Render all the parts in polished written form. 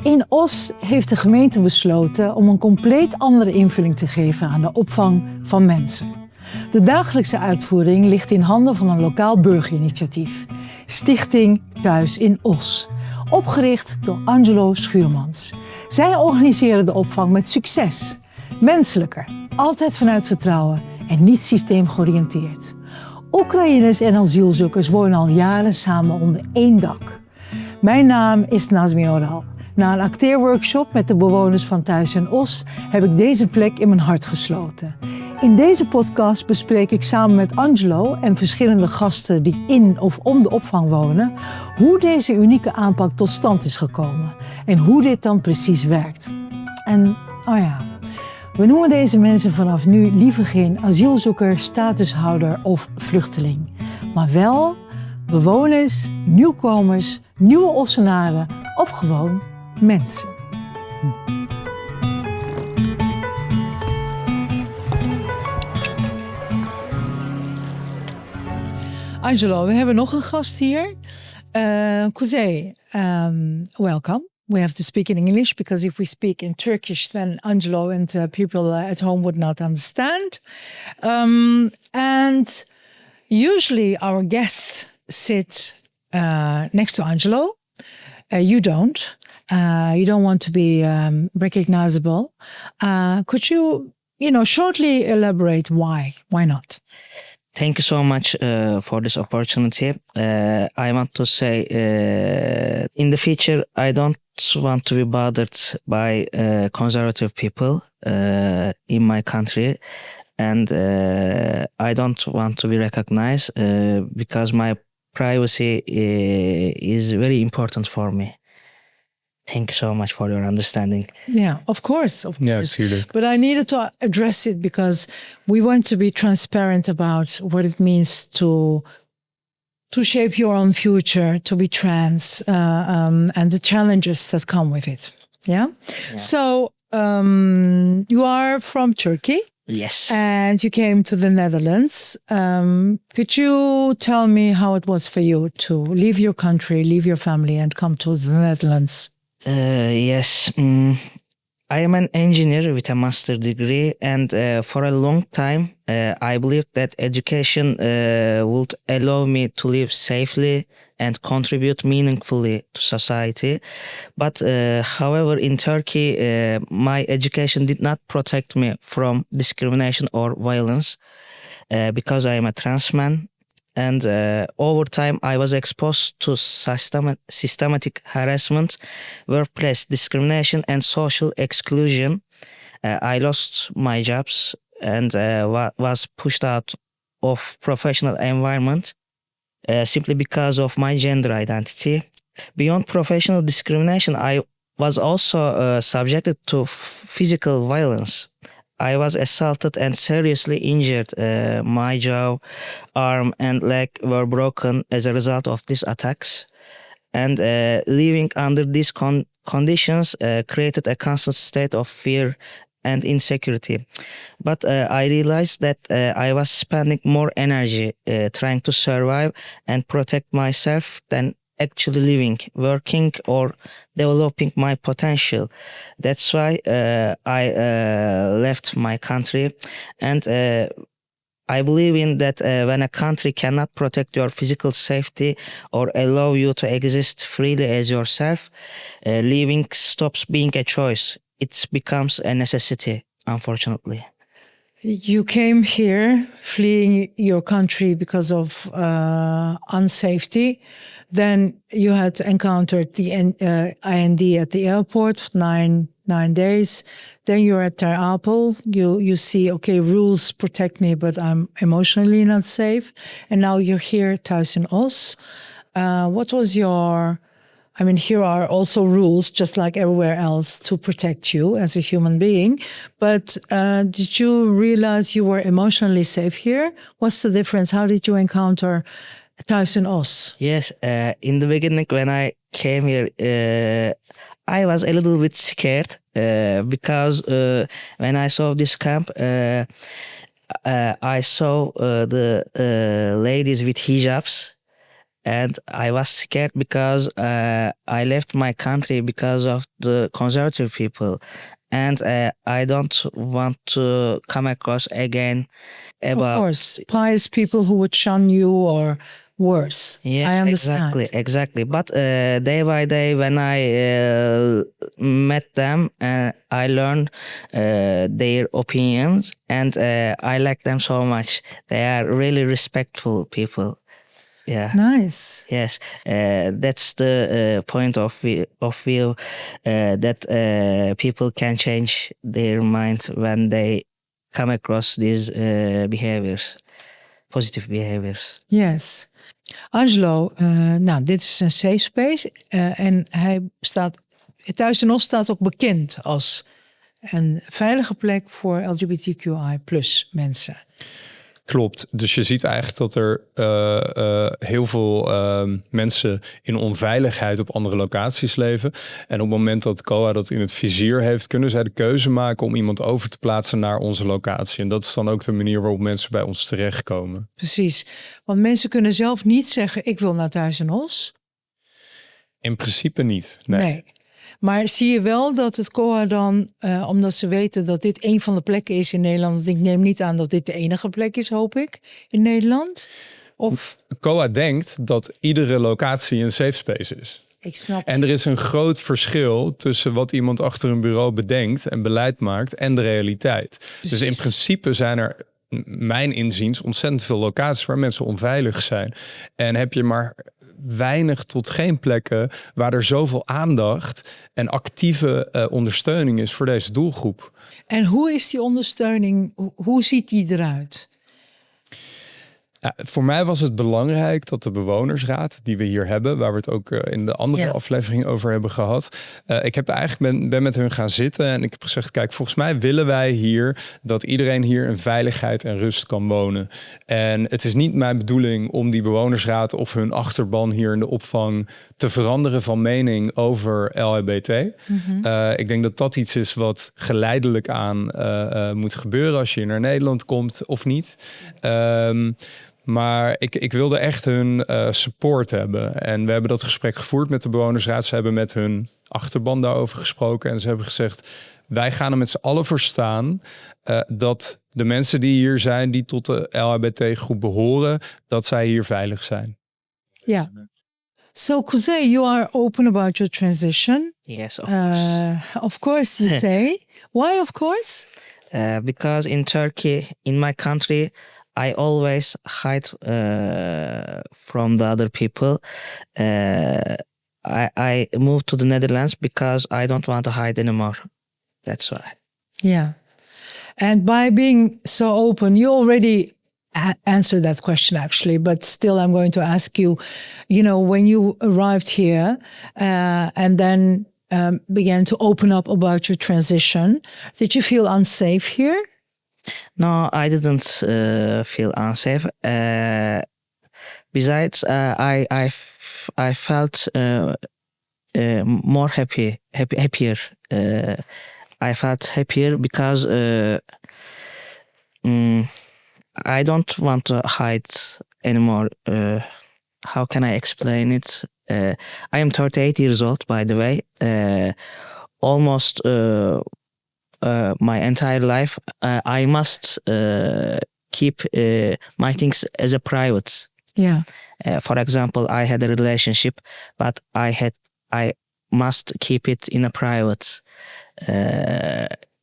In Os heeft de gemeente besloten om een compleet andere invulling te geven aan de opvang van mensen. De dagelijkse uitvoering ligt in handen van een lokaal burgerinitiatief, Stichting Thuis in Os, opgericht door Angelo Schuurmans. Zij organiseren de opvang met succes, menselijker, altijd vanuit vertrouwen en niet systeemgeoriënteerd. Oekraïners en asielzoekers wonen al jaren samen onder één dak. Mijn naam is Nazmiye Oral. Na een acteerworkshop met de bewoners van Thuis in Os heb ik deze plek in mijn hart gesloten. In deze podcast bespreek ik samen met Angelo en verschillende gasten die in of om de opvang wonen, hoe deze unieke aanpak tot stand is gekomen en hoe dit dan precies werkt. En, we noemen deze mensen vanaf nu liever geen asielzoeker, statushouder of vluchteling, maar wel bewoners, nieuwkomers, nieuwe Ossenaren of gewoon mensen. Angelo, we hebben nog een gast hier. Kuzey, welcome. We have to speak in English because if we speak in Turkish, then Angelo and people at home would not understand. And usually our guests sit next to Angelo. You don't. You don't want to be recognizable. Could you, shortly elaborate why? Why not? Thank you so much for this opportunity. I want to say in the future, I don't want to be bothered by conservative people in my country. And I don't want to be recognized because my privacy is very important for me. Thank you so much for your understanding. Yeah, of course. Yeah, tuurlijk. But I needed to address it because we want to be transparent about what it means to shape your own future, to be trans, and the challenges that come with it. Yeah? So, you are from Turkey. Yes. And you came to the Netherlands. Could you tell me how it was for you to leave your country, leave your family, and come to the Netherlands? Yes. I am an engineer with a master degree, and for a long time, I believed that education would allow me to live safely and contribute meaningfully to society. But however, in Turkey, my education did not protect me from discrimination or violence because I am a trans man. And over time, I was exposed to systematic harassment, workplace discrimination, and social exclusion. I lost my jobs and was pushed out of professional environment simply because of my gender identity. Beyond professional discrimination, I was also subjected to physical violence. I was assaulted and seriously injured. My jaw, arm, and leg were broken as a result of these attacks. And living under these conditions created a constant state of fear and insecurity. But I realized that I was spending more energy trying to survive and protect myself than actually living, working, or developing my potential. That's why I left my country. And I believe in that when a country cannot protect your physical safety or allow you to exist freely as yourself, leaving stops being a choice. It becomes a necessity, unfortunately. You came here fleeing your country because of unsafety. Then you had encountered the IND at the airport, nine days. Then you're at Ter Apel. You see, okay, rules protect me, but I'm emotionally not safe. And now you're here, Thuis in Os. What was your... I mean, here are also rules, just like everywhere else, to protect you as a human being. But did you realize you were emotionally safe here? What's the difference? How did you encounter Thuis in Os? Yes, in the beginning when I came here, I was a little bit scared because when I saw this camp, I saw the ladies with hijabs. and I was scared because I left my country because of the conservative people, and I don't want to come across again about. Of course, pious people who would shun you or worse. Yes, I understand. exactly. But day by day, when I met them, I learned their opinions, and I like them so much. They are really respectful people. Yeah. Nice. Yes, that's the point of view that people can change their mind when they come across these behaviors, positive behaviors. Yes. Angelo, nou, dit is een safe space. En Thuis en ons staat ook bekend als een veilige plek voor LGBTQI+ mensen. Klopt. Dus je ziet eigenlijk dat er heel veel mensen in onveiligheid op andere locaties leven. En op het moment dat COA dat in het vizier heeft, kunnen zij de keuze maken om iemand over te plaatsen naar onze locatie. En dat is dan ook de manier waarop mensen bij ons terechtkomen. Precies. Want mensen kunnen zelf niet zeggen, ik wil naar Thuis en ons. In principe niet. Nee. Maar zie je wel dat het COA dan, omdat ze weten dat dit een van de plekken is in Nederland. Want ik neem niet aan dat dit de enige plek is, hoop ik, in Nederland. Of COA denkt dat iedere locatie een safe space is. Ik snap. En er is een groot verschil tussen wat iemand achter een bureau bedenkt en beleid maakt en de realiteit. Precies. Dus in principe zijn er, mijn inziens, ontzettend veel locaties waar mensen onveilig zijn. En heb je maar weinig tot geen plekken waar er zoveel aandacht en actieve ondersteuning is voor deze doelgroep. En hoe is die ondersteuning, hoe ziet die eruit? Ja, voor mij was het belangrijk dat de bewonersraad die we hier hebben, waar we het ook in de andere aflevering over hebben gehad. Ik heb eigenlijk ben met hun gaan zitten en ik heb gezegd, kijk, volgens mij willen wij hier dat iedereen hier in veiligheid en rust kan wonen. En het is niet mijn bedoeling om die bewonersraad of hun achterban hier in de opvang te veranderen van mening over LHBT. Ik denk dat dat iets is wat geleidelijk aan moet gebeuren als je naar Nederland komt of niet. Maar ik wilde echt hun support hebben. En we hebben dat gesprek gevoerd met de bewonersraad. Ze hebben met hun achterban daarover gesproken. En ze hebben gezegd, wij gaan er met z'n allen voor staan dat de mensen die hier zijn, die tot de LHBT-groep behoren, dat zij hier veilig zijn. Ja. So, Kuzey, you are open about your transition. Yes, of course. Of course, you say. Why, of course? Because in Turkey, in my country, I always hide from the other people. I moved to the Netherlands because I don't want to hide anymore. That's why. Yeah. And by being so open, you already answered that question actually, but still I'm going to ask you, when you arrived here and then began to open up about your transition, did you feel unsafe here? No, I didn't feel unsafe. Besides, I felt more happier. I felt happier because I don't want to hide anymore. How can I explain it? I am 38 years old, by the way. Almost my entire life, I must keep my things as a private. Yeah. For example, I had a relationship, but I must keep it in a private.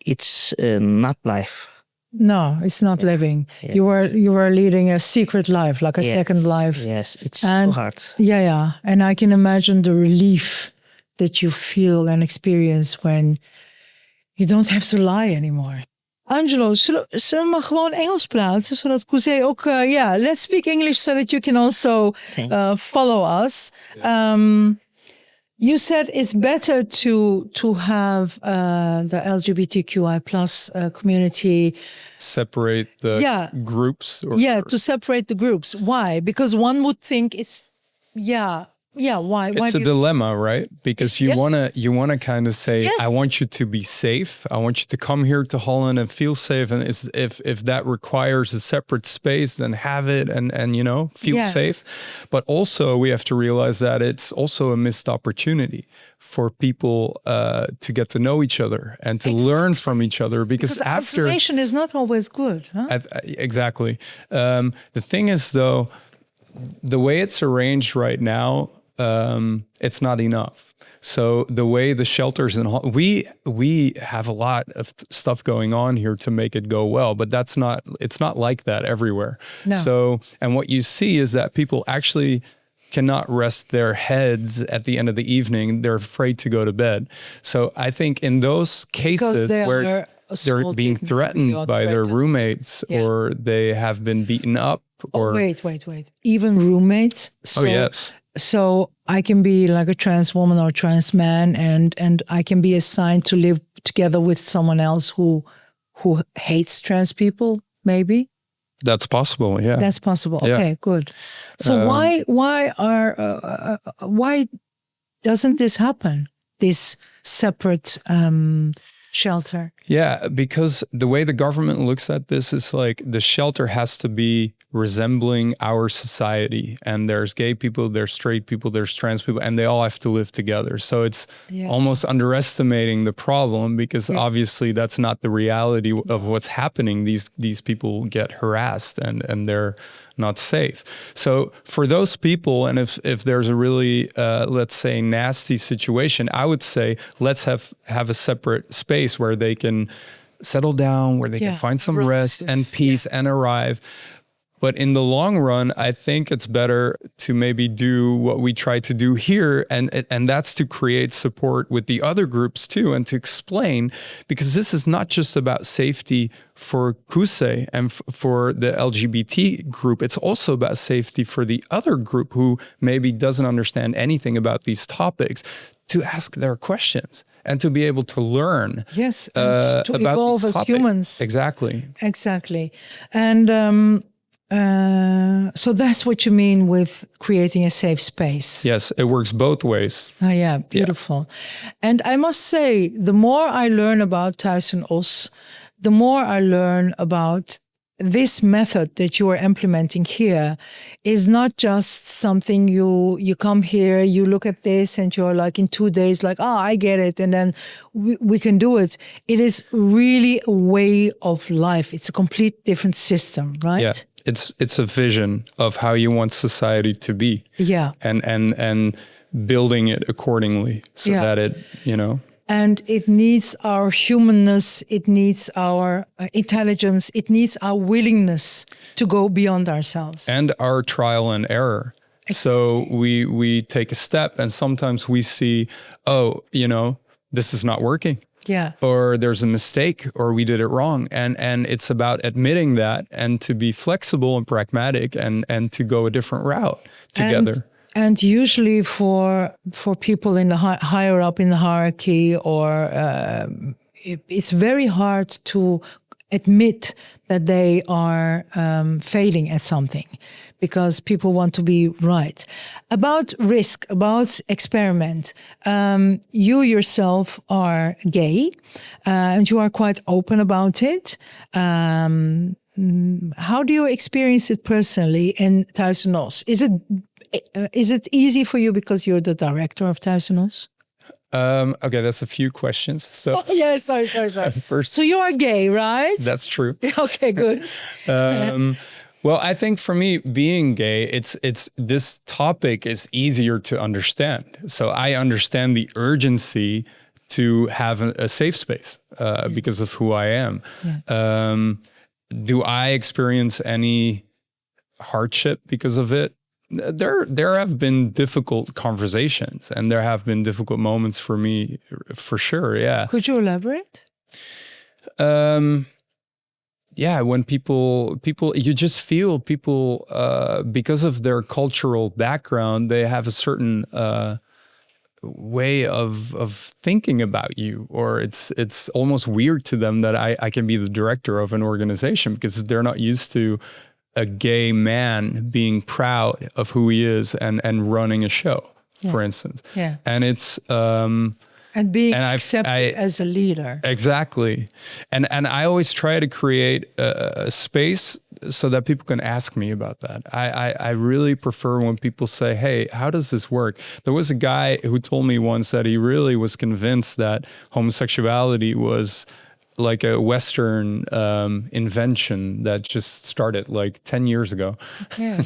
It's not life. No, it's not living. Yeah. You were leading a secret life, like a second life. Yes, it's too hard. Yeah. And I can imagine the relief that you feel and experience when you don't have to lie anymore. Angelo, zullen we maar gewoon Engels praten, zodat Kuzey ook... let's speak English so that you can also follow us. You said it's better to have the LGBTQI+ community... Separate the groups? To separate the groups. Why? Because one would think it's... Why? It's a dilemma, right? Because you wanna kind of say, Yeah. I want you to be safe. I want you to come here to Holland and feel safe. And if that requires a separate space, then have it and feel Yes. safe. But also we have to realize that it's also a missed opportunity for people to get to know each other and to learn from each other. Because after isolation is not always good. Huh? Exactly. The thing is, though, the way it's arranged right now, it's not enough. So the way the shelters we have a lot of stuff going on here to make it go well, but it's not like that everywhere. No. So, and what you see is that people actually cannot rest their heads at the end of the evening. They're afraid to go to bed. So I think in those cases where they're being threatened by their roommates or they have been beaten up or wait. Even roommates. So, yes. So I can be like a trans woman or trans man and I can be assigned to live together with someone else who hates trans people, maybe? That's possible, yeah. That's possible. Yeah. Okay, good. So why doesn't this happen? This separate shelter? Yeah, because the way the government looks at this is like the shelter has to be resembling our society. And there's gay people, there's straight people, there's trans people, and they all have to live together. So it's almost underestimating the problem because obviously that's not the reality of what's happening. These people get harassed and they're not safe. So for those people, and if there's a really, let's say, nasty situation, I would say, let's have a separate space where they can settle down, where they can find some rest and peace and arrive. But in the long run, I think it's better to maybe do what we try to do here. And that's to create support with the other groups too, and to explain, because this is not just about safety for Kuse and for the LGBT group. It's also about safety for the other group who maybe doesn't understand anything about these topics, to ask their questions and to be able to learn. Yes, and to about evolve as humans. Exactly. And so that's what you mean with creating a safe space. Yes, it works both ways. Oh, yeah, beautiful. Yeah. And I must say, the more I learn about Thuis en Os, the more I learn about this method that you are implementing here is not just something you come here, you look at this and you're like in 2 days like, I get it. And then we can do it. It is really a way of life. It's a complete different system, right? Yeah. It's a vision of how you want society to be. Yeah. And building it accordingly so that it, And it needs our humanness, it needs our intelligence, it needs our willingness to go beyond ourselves. And our trial and error. Exactly. So we take a step and sometimes we see, this is not working. Yeah. Or there's a mistake or we did it wrong. And it's about admitting that and to be flexible and pragmatic and to go a different route together. And usually for people in the higher up in the hierarchy, or it's very hard to admit that they are failing at something, because people want to be right. About risk, about experiment, you yourself are gay and you are quite open about it. How do you experience it personally in Thuis en Os? Is it easy for you because you're the director of Thuis en Os? Okay, that's a few questions. So sorry. First, so you are gay, right? That's true. Okay, good. Well, I think for me, being gay, it's this topic is easier to understand. So I understand the urgency to have a safe space because of who I am. Yeah. Do I experience any hardship because of it? There have been difficult conversations and there have been difficult moments for me, for sure. Yeah. Could you elaborate? Yeah, when people, you just feel people, because of their cultural background, they have a certain way of thinking about you, or it's almost weird to them that I can be the director of an organization because they're not used to a gay man being proud of who he is and running a show. for instance. Yeah. And it's and being accepted as a leader. Exactly. And I always try to create a space so that people can ask me about that. I really prefer when people say, hey, how does this work? There was a guy who told me once that he really was convinced that homosexuality was like a Western invention that just started like 10 years ago. Yeah.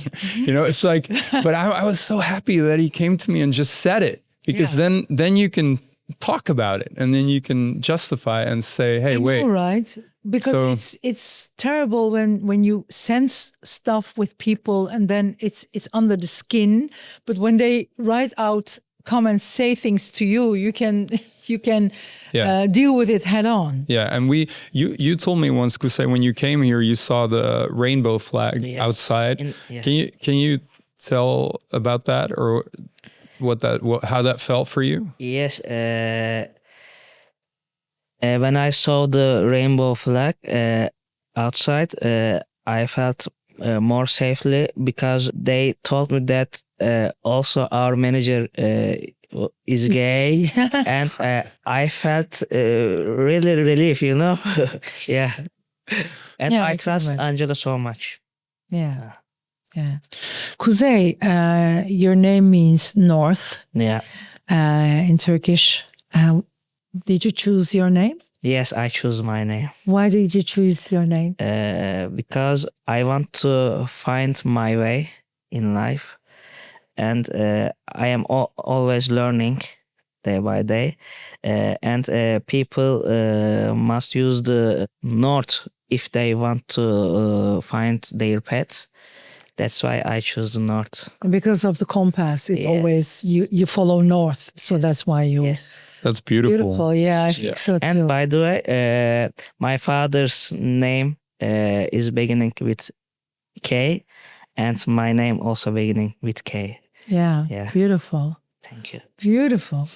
It's like, but I was so happy that he came to me and just said it, because then you can talk about it, and then you can justify and say, hey, wait. Right. Because it's terrible when you sense stuff with people and then it's under the skin. But when they come and say things to you, you can deal with it head on. Yeah, and you told me once, Kusay, when you came here, you saw the rainbow flag outside. Can you tell about that, or how that felt for you? Yes. When I saw the rainbow flag outside, I felt more safely, because they told me that also our manager is gay, and I felt really relief, yeah. And I trust Angela so much. Yeah. Yeah. Kuzey, your name means north. Yeah. In Turkish. Did you choose your name? Yes, I choose my name. Why did you choose your name? Because I want to find my way in life. And I am always learning day by day. And people must use the north if they want to find their path. That's why I choose the north. Because of the compass, it always, you follow north. So that's why you... Yes. That's beautiful. Beautiful, yeah, I think so too. And by the way, my father's name is beginning with K, and my name also beginning with K. Yeah. Beautiful. Thank you. Beautiful.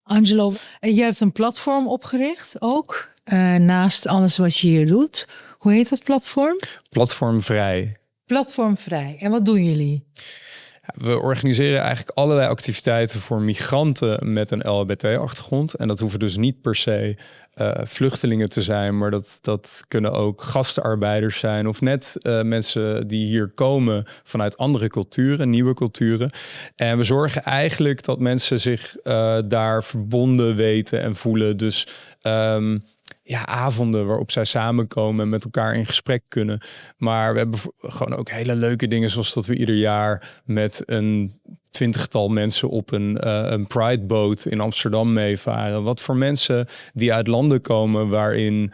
Angelo, jij hebt een platform opgericht ook, naast alles wat je hier doet. Hoe heet dat platform? Platformvrij. Platformvrij. En wat doen jullie? We organiseren eigenlijk allerlei activiteiten voor migranten met een LHBT-achtergrond. En dat hoeven dus niet per se vluchtelingen te zijn, maar dat kunnen ook gastarbeiders zijn of net mensen die hier komen vanuit andere culturen, nieuwe culturen. En we zorgen eigenlijk dat mensen zich daar verbonden weten en voelen. Dus avonden waarop zij samenkomen en met elkaar in gesprek kunnen. Maar we hebben gewoon ook hele leuke dingen, zoals dat we ieder jaar met een 20-tal mensen op een Pride-boot in Amsterdam meevaren. Wat voor mensen die uit landen komen waarin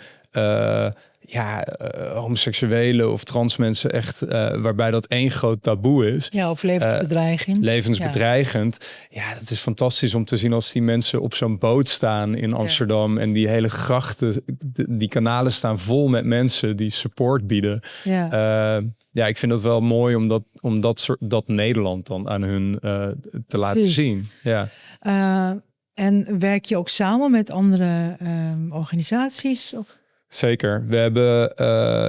homoseksuelen of trans mensen echt, waarbij dat één groot taboe is. Ja, of levensbedreigend. Levensbedreigend. Ja, dat is fantastisch om te zien als die mensen op zo'n boot staan in Amsterdam en die hele grachten, die kanalen staan vol met mensen die support bieden. Ja, ik vind dat wel mooi om dat Nederland dan aan hun te laten zien. Ja. En werk je ook samen met andere organisaties? Of? Zeker. We hebben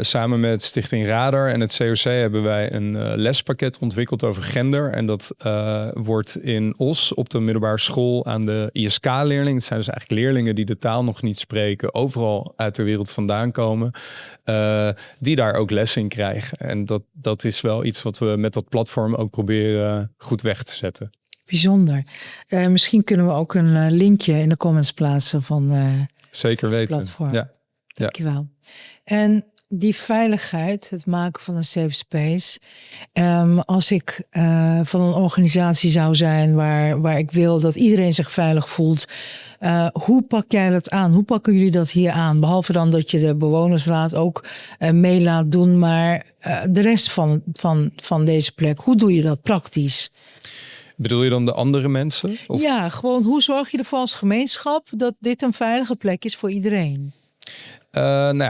samen met Stichting Radar en het COC hebben wij een lespakket ontwikkeld over gender. En dat wordt in Os op de middelbare school aan de ISK-leerlingen. Het zijn dus eigenlijk leerlingen die de taal nog niet spreken, overal uit de wereld vandaan komen, die daar ook les in krijgen. En dat is wel iets wat we met dat platform ook proberen goed weg te zetten. Bijzonder. Misschien kunnen we ook een linkje in de comments plaatsen van Zeker weten. Platform. Ja. Dankjewel. En die veiligheid, het maken van een safe space. Als ik van een organisatie zou zijn waar ik wil dat iedereen zich veilig voelt. Hoe pak jij dat aan? Hoe pakken jullie dat hier aan? Behalve dan dat je de bewonersraad ook mee laat doen. Maar de rest van deze plek, hoe doe je dat praktisch? Bedoel je dan de andere mensen? Of? Ja, gewoon hoe zorg je ervoor als gemeenschap dat dit een veilige plek is voor iedereen?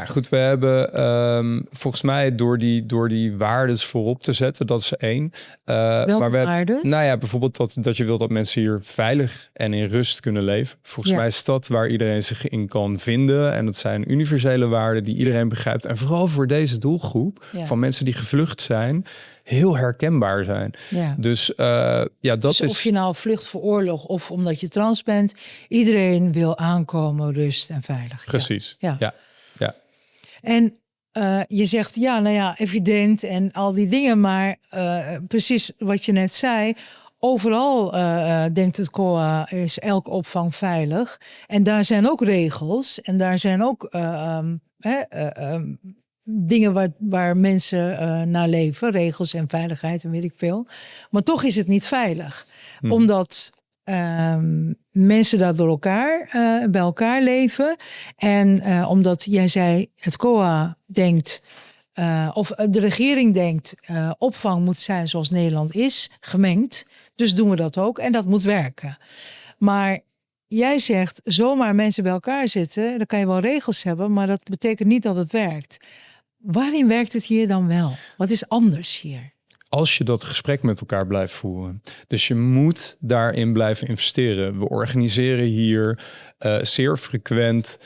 Goed, we hebben volgens mij door die waardes voorop te zetten, dat is één. Welke waardes? Bijvoorbeeld dat je wilt dat mensen hier veilig en in rust kunnen leven. Volgens mij is dat waar iedereen zich in kan vinden. En dat zijn universele waarden die iedereen begrijpt. En vooral voor deze doelgroep van mensen die gevlucht zijn. heel herkenbaar zijn. Ja. Dus dat Dus is... of je nou vlucht voor oorlog of omdat je trans bent, iedereen wil aankomen, rust en veilig. Precies, ja. En je zegt, evident en al die dingen, maar precies wat je net zei, overal denkt het COA is elke opvang veilig. En daar zijn ook regels en daar zijn ook dingen waar mensen naar leven, regels en veiligheid en weet ik veel. Maar toch is het niet veilig, omdat mensen daar door elkaar, bij elkaar leven. En omdat jij zei, het COA denkt, of de regering denkt, opvang moet zijn zoals Nederland is, gemengd. Dus doen we dat ook en dat moet werken. Maar jij zegt, zomaar mensen bij elkaar zitten, dan kan je wel regels hebben, maar dat betekent niet dat het werkt. Waarin werkt het hier dan wel? Wat is anders hier? Als je dat gesprek met elkaar blijft voeren. Dus je moet daarin blijven investeren. We organiseren hier zeer frequent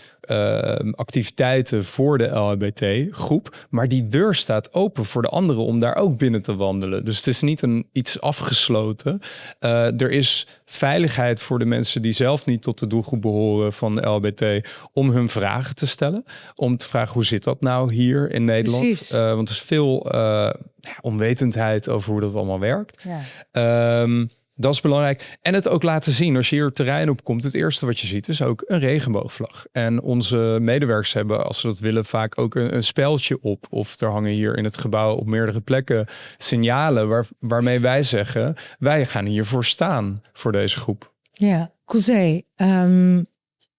activiteiten voor de LHBT-groep. Maar die deur staat open voor de anderen om daar ook binnen te wandelen. Dus het is niet iets afgesloten. Er is veiligheid voor de mensen die zelf niet tot de doelgroep behoren van de LHBT om hun vragen te stellen. Om te vragen, hoe zit dat nou hier in Nederland? Want er is veel onwetendheid over hoe dat allemaal werkt. Ja. Dat is belangrijk. En het ook laten zien. Als je hier het terrein op komt, het eerste wat je ziet is ook een regenboogvlag. En onze medewerkers hebben, als ze dat willen, vaak ook een speldje op. Of er hangen hier in het gebouw op meerdere plekken signalen waarmee wij zeggen, wij gaan hiervoor staan voor deze groep. Ja, Kuzey,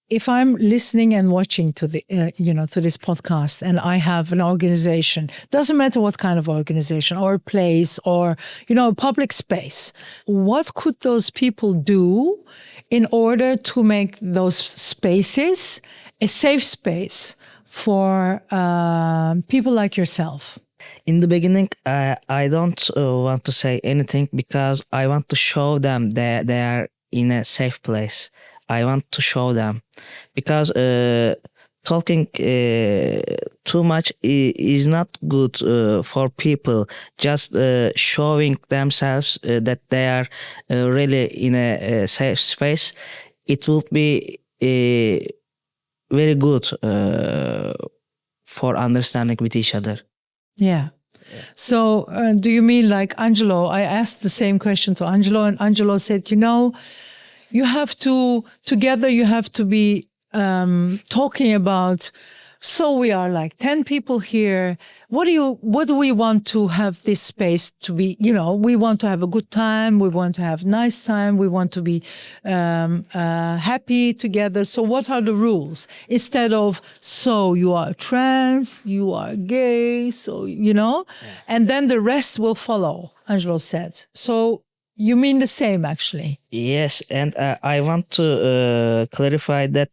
if I'm listening and watching to to this podcast, and I have an organization, doesn't matter what kind of organization or a place or a public space, what could those people do in order to make those spaces a safe space for people like yourself? In the beginning, I don't want to say anything because I want to show them that they are in a safe place. I want to show them because talking too much is not good for people. Just showing themselves that they are really in a safe space, it will be very good for understanding with each other. Yeah. So do you mean like Angelo? I asked the same question to Angelo, and Angelo said, you have to be talking about, so we are like 10 people here. What do we want to have this space to be? We want to have a good time. We want to have nice time. We want to be happy together. So what are the rules? Instead of, so you are trans, you are gay, so, and then the rest will follow, Angelo said. So you mean the same, actually? Yes, and I want to clarify that,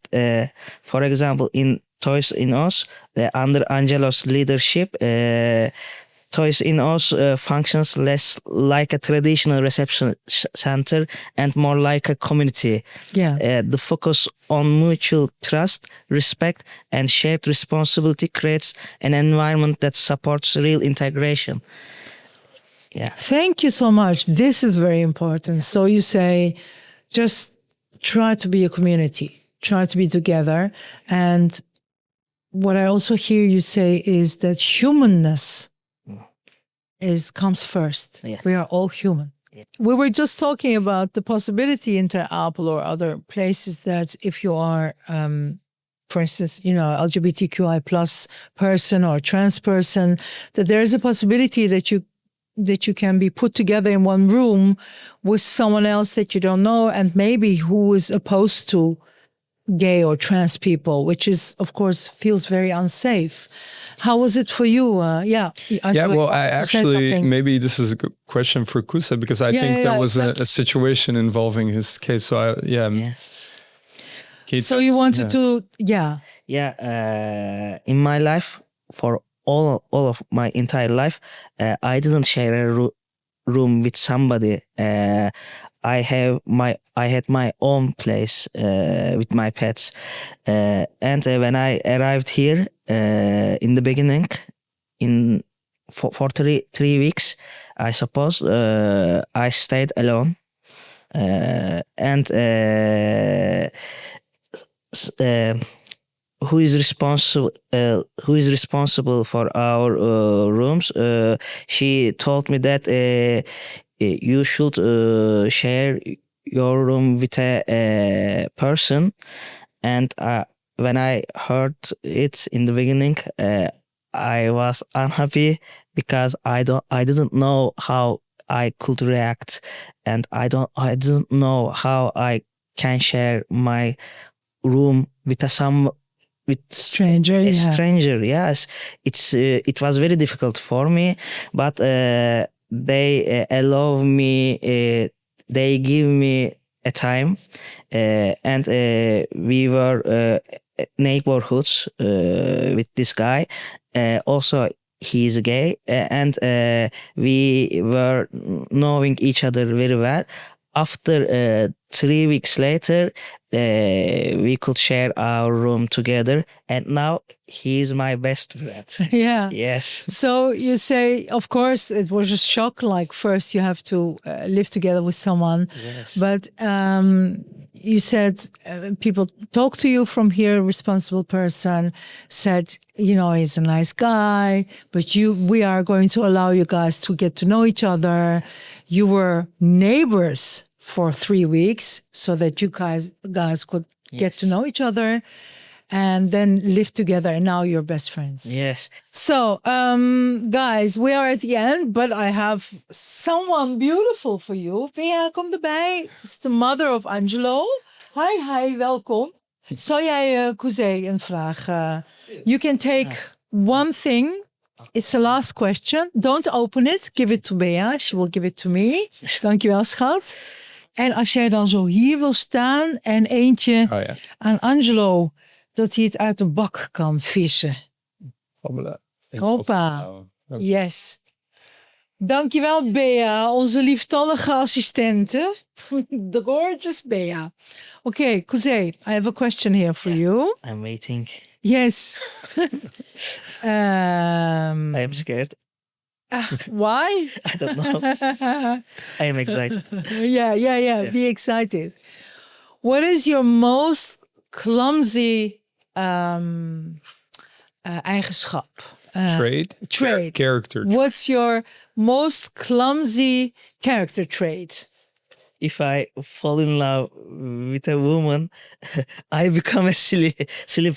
for example, in Thuis in Us, under Angelo's leadership, Thuis in Us functions less like a traditional reception center and more like a community. Yeah. The focus on mutual trust, respect, and shared responsibility creates an environment that supports real integration. Yeah. Thank you so much. This is very important. So you say, just try to be a community, try to be together. And what I also hear you say is that humanness comes first. Yes. We are all human. Yes. We were just talking about the possibility in Ter Apel or other places that if you are, for instance, LGBTQI plus person or trans person, that there is a possibility that you can be put together in one room with someone else that you don't know and maybe who is opposed to gay or trans people, which is, of course, feels very unsafe. How was it for you? I actually, maybe this is a good question for Kusa, because I think there was a situation involving his case. So, So you wanted to, in my life, for all of my entire life, I didn't share a room with somebody. I had my own place with my pets, and when I arrived here in the beginning, in for three weeks, I suppose. I stayed alone, and who is responsible for our rooms? She told me that you should share your room with a person, and when I heard it in the beginning, I was unhappy because I didn't know how I could react, and I didn't know how I can share my room with Stranger, a yeah. stranger. Yes, it was very difficult for me, but they allow me. They give me a time, and we were neighborhoods with this guy. Also, he's gay, and we were knowing each other very well. After 3 weeks later, we could share our room together, and now he's my best friend. Yeah. Yes. So you say, of course, it was a shock. Like first you have to live together with someone. Yes. But you said people talk to you from here, responsible person said, he's a nice guy, but we are going to allow you guys to get to know each other. You were neighbors for 3 weeks so that you guys could get to know each other and then live together, and now you're best friends. Yes. So, guys, we are at the end, but I have someone beautiful for you. Bea, kom erbij. It's the mother of Angelo. Hi, welkom. Zou jij, Kuzey, een vraag? You can take one thing. It's the last question. Don't open it. Give it to Bea. She will give it to me. Dankjewel, schat. En als jij dan zo hier wil staan en eentje aan Angelo, dat hij het uit de bak kan vissen. Hoppa. Yes. Dankjewel, Bea, onze lieftallige assistente. The gorgeous Bea. Okay, Kuzey, I have a question here for you. I'm waiting. Yes. I am scared. Why? I don't know. I am excited. Yeah. Be excited. What is your most clumsy eigenschap? Trait? Character. What's your most clumsy character trait? If I fall in love with a woman, I become a silly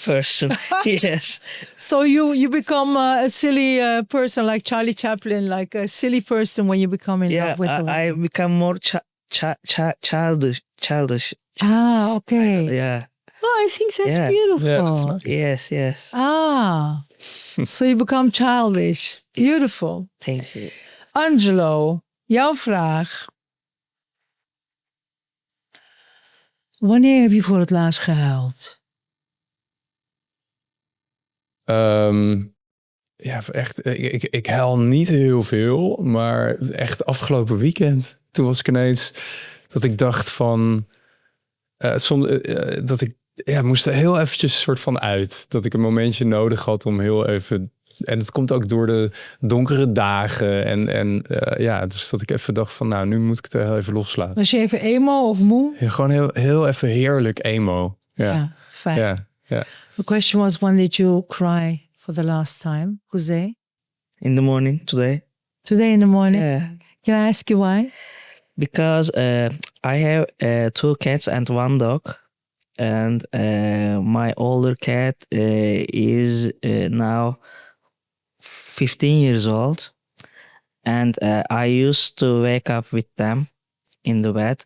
person. Yes. So you become a silly person like Charlie Chaplin, like a silly person when you become in love with a woman. I become more childish. Ah, okay. Yeah. Oh, I think that's beautiful. Yeah, that's nice. Yes. Ah, so you become childish. Beautiful. Thank you. Angelo, jouw vraag. Wanneer heb je voor het laatst gehuild? Echt. Ik huil niet heel veel, maar echt afgelopen weekend. Toen was ik ineens dat ik dacht van, dat ik moest er heel eventjes soort van uit. Dat ik een momentje nodig had om heel even. En het komt ook door de donkere dagen. Dus dat ik even dacht van, nou, nu moet ik het heel even loslaten. Was je even emo of moe? Ja, gewoon heel even heerlijk emo. Ja, fijn. Ja. The question was, when did you cry for the last time, Jose? In the morning today. Today in the morning? Yeah. Can I ask you why? Because I have 2 cats and 1 dog. And my older cat is now 15 years old, and I used to wake up with them in the bed,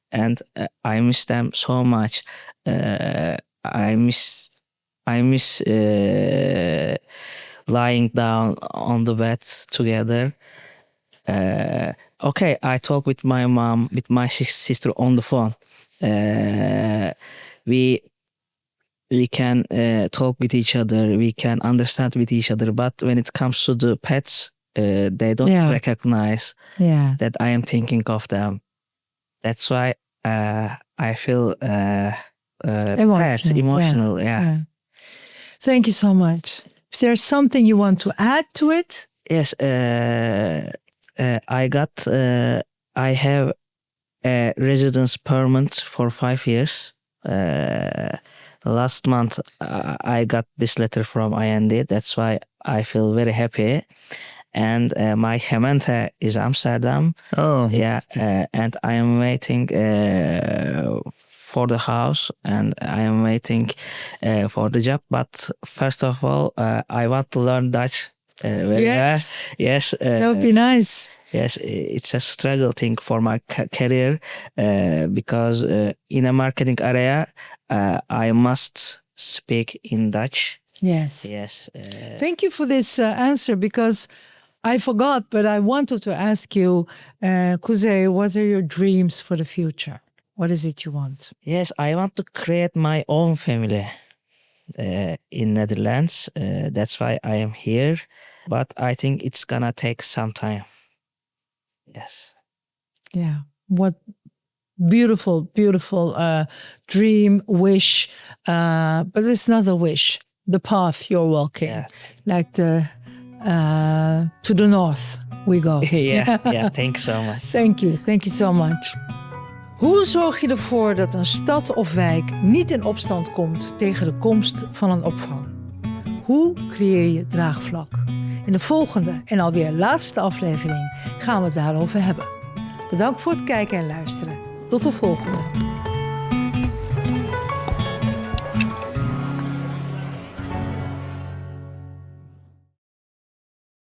and I miss them so much. I miss lying down on the bed together. Okay, I talk with my mom, with my sister on the phone. We can talk with each other, we can understand with each other, but when it comes to the pets, they don't recognize that I am thinking of them. That's why I feel emotional. Yeah. Thank you so much. If there's something you want to add to it, Yes, I have a residence permit for 5 years. Last month, I got this letter from IND. That's why I feel very happy. And my gemeente is Amsterdam. Oh, Yeah, and I am waiting for the house, and I am waiting for the job. But first of all, I want to learn Dutch. Very well. Yes. That would be nice. Yes, it's a struggle thing for my career because in a marketing area, I must speak in Dutch. Yes. Yes. Thank you for this answer, because I forgot, but I wanted to ask you, Kuzey, what are your dreams for the future? What is it you want? Yes, I want to create my own family in Netherlands. That's why I am here. But I think it's gonna take some time. Yes. Yeah. What beautiful, beautiful dream, wish. But it's not a wish. The path you're walking. Yeah. Like the to the north we go. Yeah, thank you so much. Thank you so much. Hoe zorg je ervoor dat een stad of wijk niet in opstand komt tegen de komst van een opvang? Hoe creëer je draagvlak? In de volgende en alweer laatste aflevering gaan we het daarover hebben. Bedankt voor het kijken en luisteren. Tot de volgende.